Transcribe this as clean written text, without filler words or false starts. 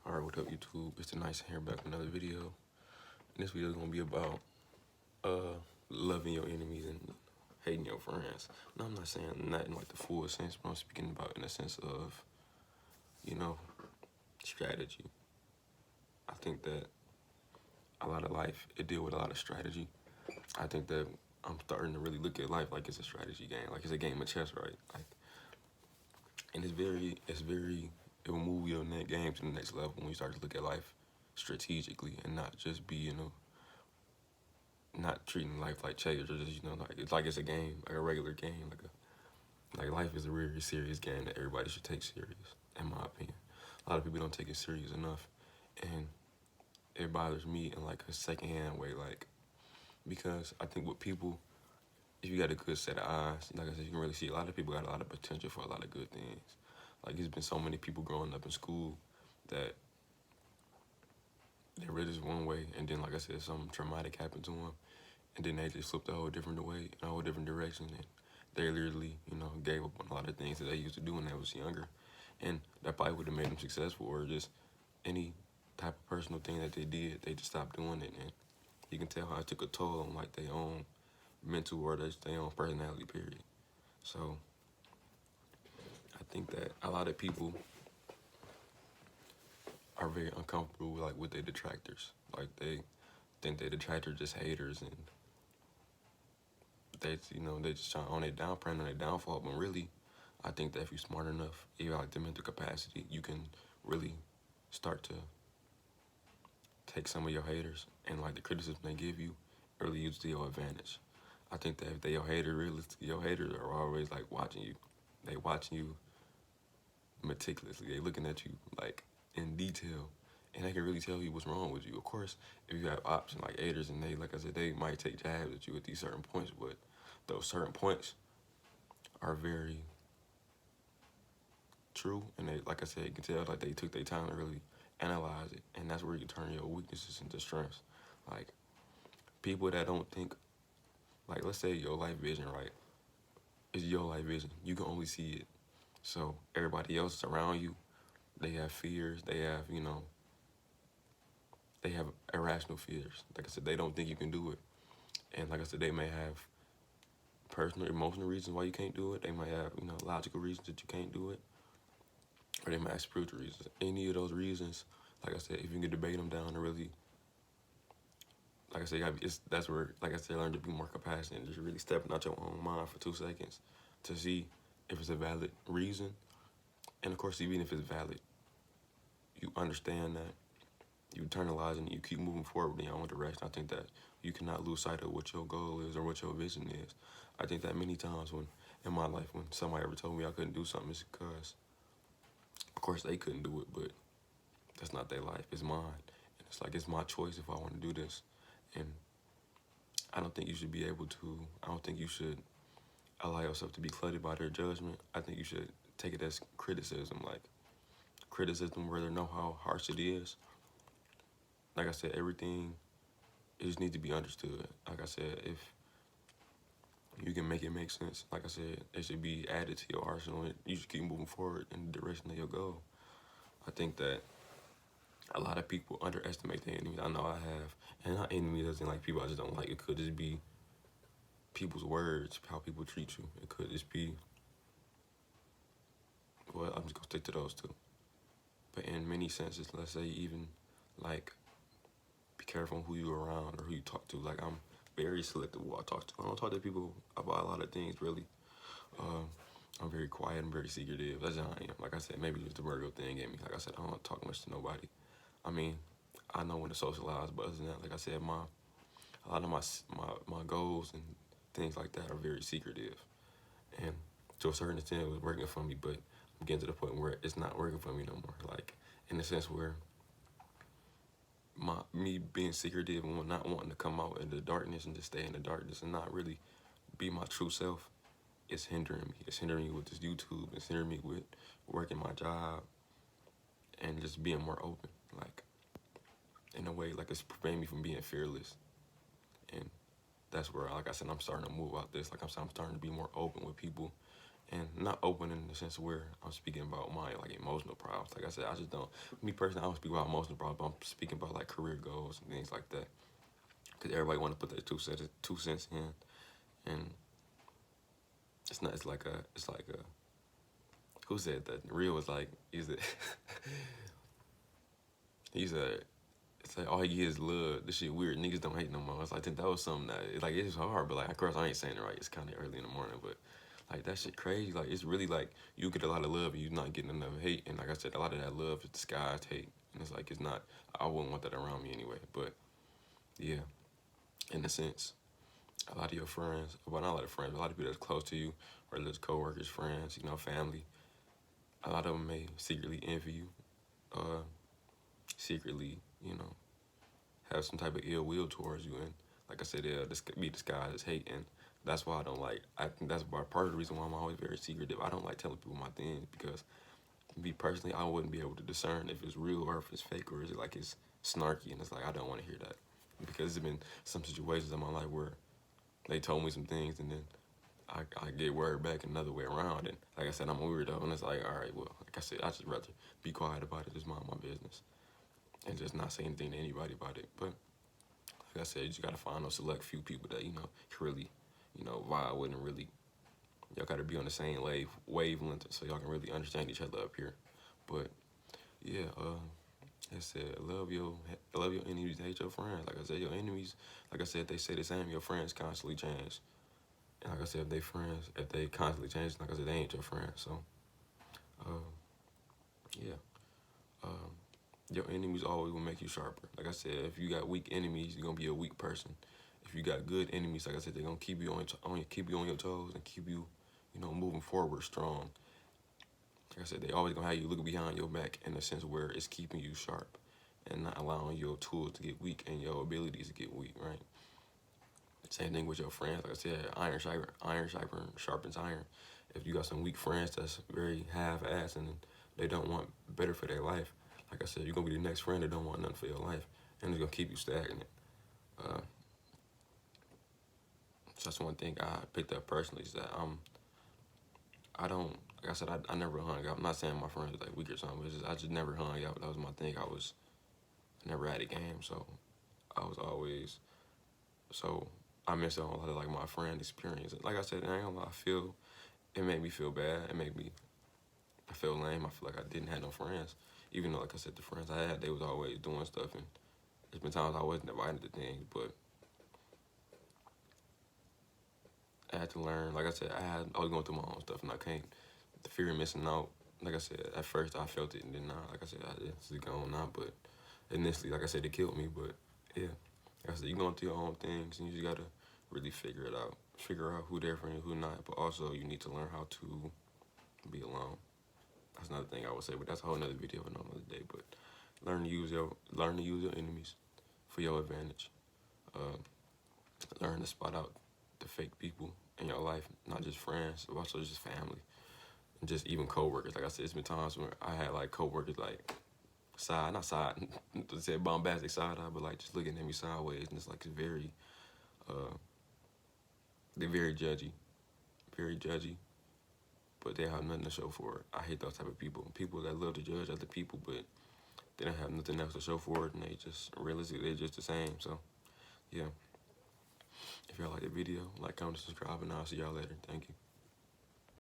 Alright, what up YouTube? It's the Nice here back with another video. And this video is gonna be about loving your enemies and hating your friends. Now I'm not saying that in like the full sense, but I'm speaking about in the sense of, you know, strategy. I think that a lot of life it deal with a lot of strategy. I think that I'm starting to really look at life like it's a strategy game, like it's a game of chess, right? Like, and it will move your net game to the next level when you start to look at life strategically and not just be, not treating life like chase or just, like it's a game, like a regular game, like life is a really serious game that everybody should take serious, in my opinion. A lot of people don't take it serious enough, and it bothers me in like a secondhand way, like, because I think with people, if you got a good set of eyes, like I said, you can really see a lot of people got a lot of potential for a lot of good things. Like, there's been so many people growing up in school that they read this one way, and then, like I said, something traumatic happened to them, and then they just flipped a whole different way, in a whole different direction, and they literally, gave up on a lot of things that they used to do when they was younger, and that probably would have made them successful, or just any type of personal thing that they did, they just stopped doing it, and you can tell how it took a toll on like their own mental or their own personality, period. So I think that a lot of people are very uncomfortable with their detractors. Like, they think their detractors just haters, and they just trying on their preying on their downfall. But really, I think that if you're smart enough, you have like the mental capacity, you can really start to take some of your haters and like the criticism they give you, really use to your advantage. I think that if they your haters are always like watching you. They watching you meticulously. They looking at you like in detail, and they can really tell you what's wrong with you. Of course, if you have options like haters, and they, like I said, they might take jabs at you at these certain points, but those certain points are very true, and they, like I said, you can tell like they took their time to really analyze it, and that's where you turn your weaknesses into strengths. Like, people that don't think, like, let's say your life vision, right, is your life vision. You can only see it. So everybody else around you, they have fears. They have irrational fears. Like I said, they don't think you can do it. And like I said, they may have personal, emotional reasons why you can't do it. They might have, logical reasons that you can't do it. Or they might have spiritual reasons. Any of those reasons, like I said, if you can debate them down and really, like I said, that's where, like I said, learn to be more compassionate and just really stepping out your own mind for 2 seconds to see if it's a valid reason. And of course, even if it's valid, you understand that, you internalize and you keep moving forward in your own direction. I think that you cannot lose sight of what your goal is or what your vision is. I think that many times in my life, when somebody ever told me I couldn't do something, it's because, of course, they couldn't do it, but that's not their life, it's mine. And it's like, it's my choice if I want to do this. And I don't think you should be able to, I don't think you should allow yourself to be cluttered by their judgment. I think you should take it as criticism, like criticism, whether know how harsh it is. Like I said, everything, it just needs to be understood. Like I said, if you can make it make sense, like I said, it should be added to your arsenal, and you should keep moving forward in the direction of your goal. I think that a lot of people underestimate their enemies. I know I have. And not enemies doesn't like people I just don't like. It could just be people's words, how people treat you. It could just be, well, I'm just gonna stick to those two. But in many senses, let's say even like, be careful who you around or who you talk to. Like, I'm very selective who I talk to. I don't talk to people about a lot of things, really. I'm very quiet and very secretive. That's how I am. Like I said, maybe it's the Virgo thing in me. Like I said, I don't talk much to nobody. I mean, I know when to socialize, but other than that, like I said, a lot of my goals and things like that are very secretive. And to a certain extent, it was working for me, but I'm getting to the point where it's not working for me no more. Like, in the sense where me being secretive and not wanting to come out in the darkness and just stay in the darkness and not really be my true self, it's hindering me. It's hindering me with this YouTube. It's hindering me with working my job and just being more open. Like, in a way, like, it's preventing me from being fearless. And that's where, like I said, I'm starting to move out this. Like I'm starting to be more open with people And not open in the sense where I'm speaking about my like emotional problems. Like I said, I just don't. Me personally, I don't speak about emotional problems. But I'm speaking about like career goals and things like that. Because everybody want to put their two cents in, and it's not. It's like a. It's like a. Who said that? Real was like. He's a. he's a. It's like all he gets is love. This shit weird. Niggas don't hate no more. It's like, I think that was something that like it's hard, but like of course I ain't saying it right. It's kind of early in the morning, but like that shit crazy. Like it's really like you get a lot of love and you're not getting enough hate. And like I said, a lot of that love is disguised hate. And it's like it's not. I wouldn't want that around me anyway. But yeah, in a sense, a lot of your friends, well not a lot of friends, but a lot of people that's close to you, whether it's coworkers, friends, family. A lot of them may secretly envy you. Secretly, have some type of ill will towards you, and like I said, they'll be disguised as hate, and that's why I don't like. I think that's why part of the reason why I'm always very secretive. I don't like telling people my things because, me personally, I wouldn't be able to discern if it's real or if it's fake or is it like it's snarky, and it's like I don't want to hear that because there's been some situations in my life where they told me some things and then I get word back another way around, and like I said, I'm a weirdo, and it's like, all right, well, like I said, I just rather be quiet about it, just mind my business, and just not say anything to anybody about it, but. Like I said, you just gotta find those select few people that can really, vibe with and really y'all gotta be on the same wavelength so y'all can really understand each other up here. But yeah, like I said, love your enemies, hate your friends. Like I said, your enemies, like I said, they say the same. Your friends constantly change, and like I said, if they constantly change, like I said, they ain't your friends. So, uh, yeah. Um, your enemies always will make you sharper. Like I said, if you got weak enemies, you're gonna be a weak person. If you got good enemies, like I said, they're gonna keep you keep you on your toes and keep you, moving forward strong. Like I said, they always gonna have you look behind your back in a sense where it's keeping you sharp and not allowing your tools to get weak and your abilities to get weak, right? Same thing with your friends. Like I said, iron sharpens iron. If you got some weak friends that's very half-assed and they don't want better for their life, like I said, you're gonna be the next friend that don't want nothing for your life, and it's gonna keep you stagnant. Uh, so that's one thing I picked up personally is that I don't, like I said, I never hung out. I'm not saying my friends are like weak or something, but I just never hung out. That was my thing. I never had a game, so I was always so I missed out on a lot of like my friend experience. Like I said, I ain't gonna lie, it made me feel bad. I feel lame. I feel like I didn't have no friends. Even though, like I said, the friends I had, they was always doing stuff, and there's been times I wasn't invited to things, but I had to learn. Like I said, I was going through my own stuff, and I can't. The fear of missing out. Like I said, at first I felt it, and then now, like I said, it's gone now. But initially, like I said, it killed me. But yeah, like I said, you going through your own things, and you just gotta really figure it out. Figure out who there for you, who not. But also, you need to learn how to be alone. That's another thing I would say, but that's a whole nother video for another day. But learn to use your enemies for your advantage. Uh, learn to spot out the fake people in your life, not just friends, but also just family, and just even coworkers. Like I said, it's been times where I had like coworkers like not side, to say bombastic side eye, but like just looking at me sideways, and it's like it's uh, they're very judgy, but they have nothing to show for it. I hate those type of people. People that love to judge other people, but they don't have nothing else to show for it, and they just realistically they're just the same. So yeah, if y'all like the video, like, comment, subscribe, and I'll see y'all later. Thank you.